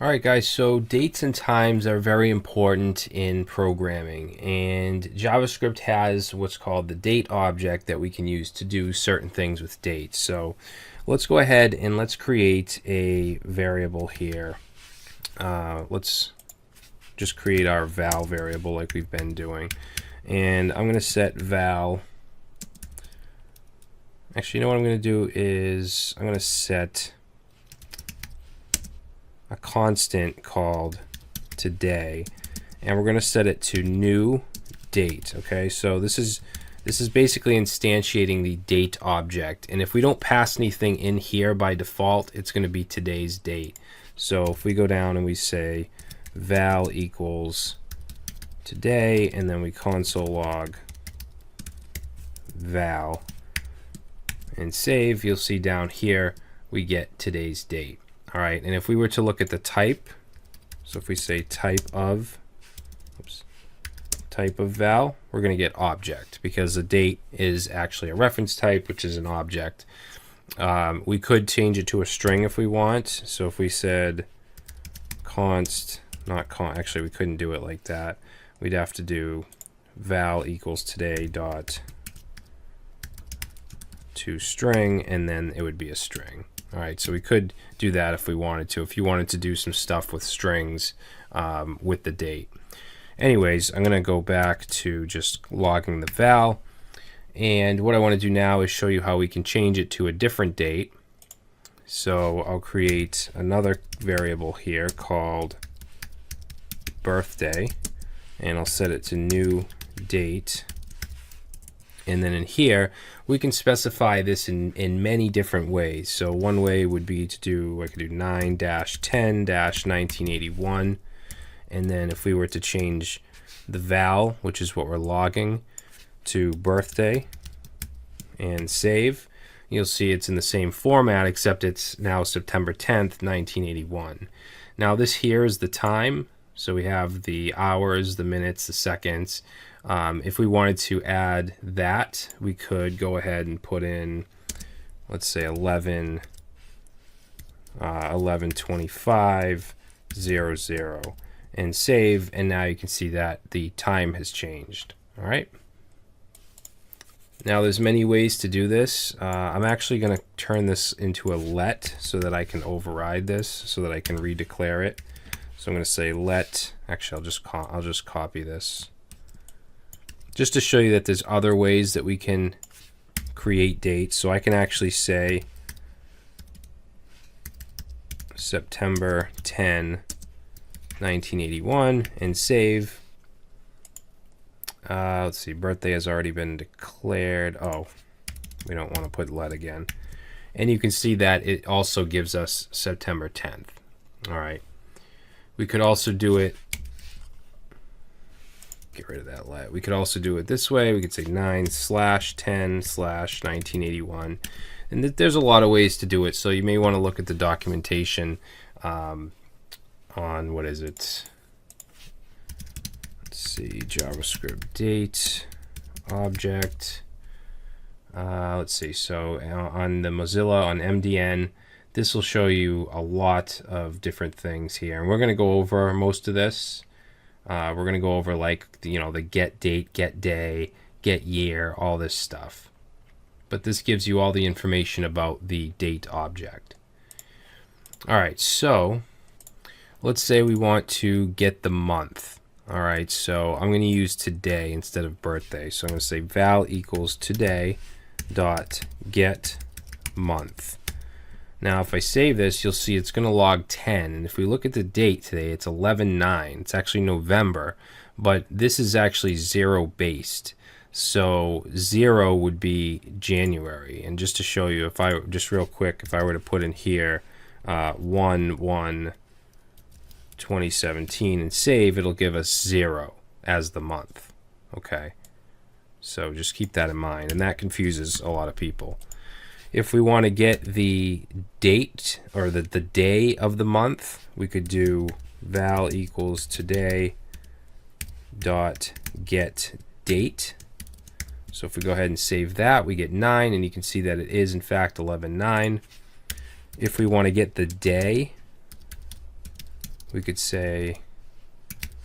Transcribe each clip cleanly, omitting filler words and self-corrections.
All right, guys, so dates and times are very important in programming, and JavaScript has what's called the date object that we can use to do certain things with dates. So let's go ahead and let's create a variable here. Let's just create our val variable like we've been doing. And I'm going to set val. Actually, you know what I'm going to do is I'm going to set a constant called today, and we're going to set it to new date. Okay, so this is basically instantiating the date object, and if we don't pass anything in here by default, it's going to be today's date. So if we go down and we say val equals today, and then we console log val and save, you'll see down here we get today's date. All right, and if we were to look at the type, so if we say type of val, we're going to get object, because the date is actually a reference type, which is an object. We could change it to a string if we want. So if we said actually we couldn't do it like that. We'd have to do val equals today dot to string, and then it would be a string. All right, so we could do that if we wanted to, if you wanted to do some stuff with strings with the date. Anyways, I'm going to go back to just logging the val, and what I want to do now is show you how we can change it to a different date. So I'll create another variable here called birthday, and I'll set it to new date. And then in here, we can specify this in many different ways. So one way would be to do, I could do 9-10-1981. And then if we were to change the val, which is what we're logging, to birthday and save, you'll see it's in the same format, except it's now September 10th, 1981. Now this here is the time. So we have the hours, the minutes, the seconds. If we wanted to add that, we could go ahead and put in, let's say 11:25:00 and save, and now you can see that the time has changed. All right. Now there's many ways to do this. I'm actually going to turn this into a let so that I can override this, so that I can redeclare it. So I'm going to say let. Actually, I'll just copy this, just to show you that there's other ways that we can create dates. So I can actually say September 10, 1981 and save. Let's see, birthday has already been declared. Oh, we don't want to put let again. And you can see that it also gives us September 10th. All right. We could also do it, get rid of that let. We could also do it this way. We could say 9/10/1981. And there's a lot of ways to do it. So you may want to look at the documentation on, what is it? Let's see, JavaScript date object. Let's see, so on the Mozilla, on MDN, this will show you a lot of different things here. And we're going to go over most of this. We're going to go over, like, the get date, get day, get year, all this stuff. But this gives you all the information about the date object. All right, so let's say we want to get the month. All right, so I'm going to use today instead of birthday. So I'm going to say val equals today dot get month. Now if I save this, you'll see it's going to log 10, and if we look at the date today, it's 11/9. It's actually November, but this is actually 0 based. So 0 would be January. And just to show you, if I just real quick, if I were to put in here 1/1/2017 and save, it'll give us 0 as the month. Okay, so just keep that in mind, and that confuses a lot of people. If we want to get the date, or the day of the month, we could do val equals today dot get date. So if we go ahead and save that, we get 9, and you can see that it is in fact 11/9. If we want to get the day, we could say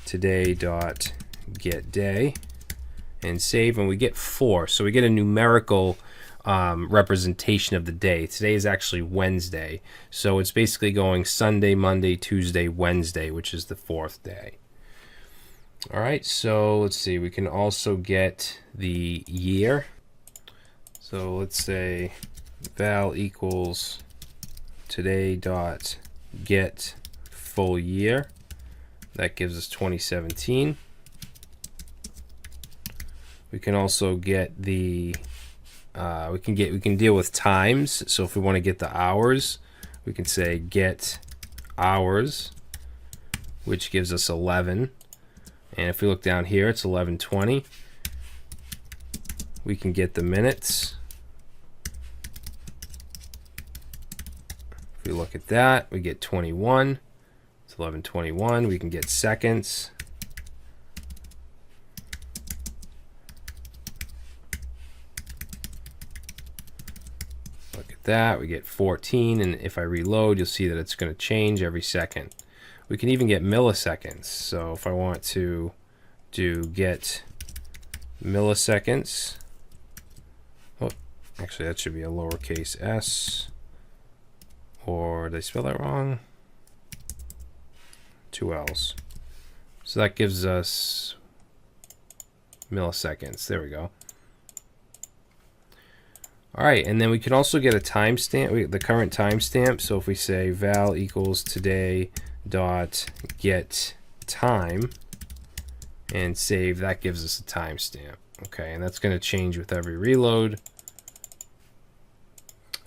today dot get day and save, and we get 4. So we get a numerical representation of the day. Today is actually Wednesday, so it's basically going Sunday, Monday, Tuesday, Wednesday, which is the 4th day. All right, so let's see, we can also get the year. So let's say val equals today dot get full year. That gives us 2017. We can also get the we can deal with times. So if we want to get the hours, we can say get hours, which gives us 11. And if we look down here, it's 11:20. We can get the minutes. If we look at that, we get 21. It's 11:21. We can get seconds. Look at that, we get 14, and if I reload, you'll see that it's going to change every second. We can even get milliseconds. So if I want to do get milliseconds, oh, actually that should be a lowercase s, or did I spell that wrong? 2 L's. So that gives us milliseconds. There we go. All right, and then we can also get a timestamp, the current timestamp. So if we say val equals today dot get time and save, that gives us a timestamp. Okay, and that's going to change with every reload.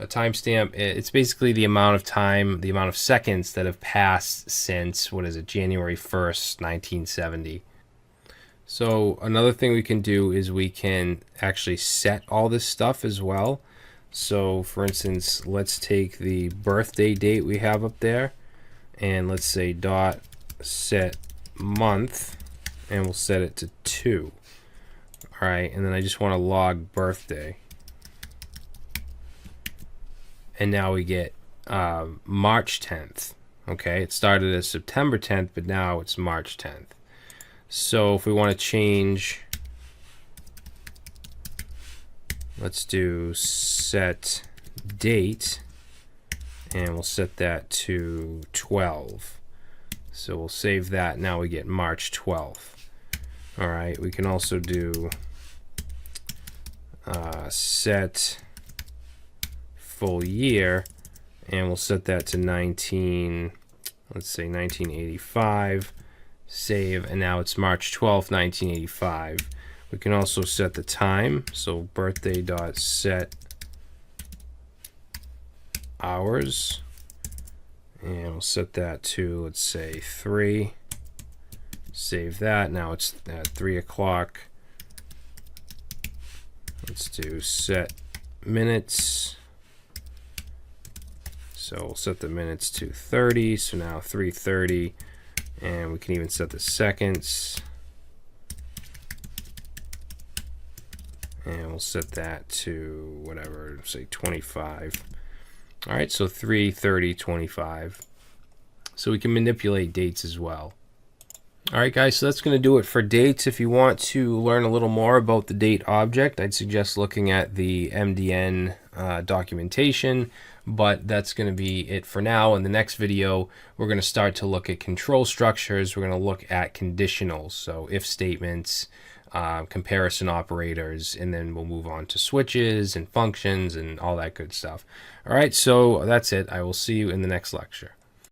A timestamp, it's basically the amount of time, the amount of seconds that have passed since, what is it, January 1st, 1970. So another thing we can do is we can actually set all this stuff as well. So for instance, let's take the birthday date we have up there, and let's say dot set month, and we'll set it to 2. All right, and then I just want to log birthday. And now we get March 10th. Okay, it started as September 10th, but now it's March 10th. So if we want to change, let's do set date, and we'll set that to 12. So we'll save that. Now we get March 12th. All right, we can also do set full year, and we'll set that to 1985. Save, and now it's March 12th, 1985. We can also set the time. So birthday dot set hours, and we'll set that to, let's say, 3. Save that. Now it's at 3 o'clock. Let's do set minutes. So we'll set the minutes to 30. So now 3:30, and we can even set the seconds. And we'll set that to whatever, say 25. All right, so 3:30:25. So we can manipulate dates as well. All right, guys, so that's going to do it for dates. If you want to learn a little more about the date object, I'd suggest looking at the MDN documentation, but that's going to be it for now. In the next video, we're going to start to look at control structures. We're going to look at conditionals, so if statements, comparison operators, and then we'll move on to switches and functions and all that good stuff. All right, so that's it. I will see you in the next lecture.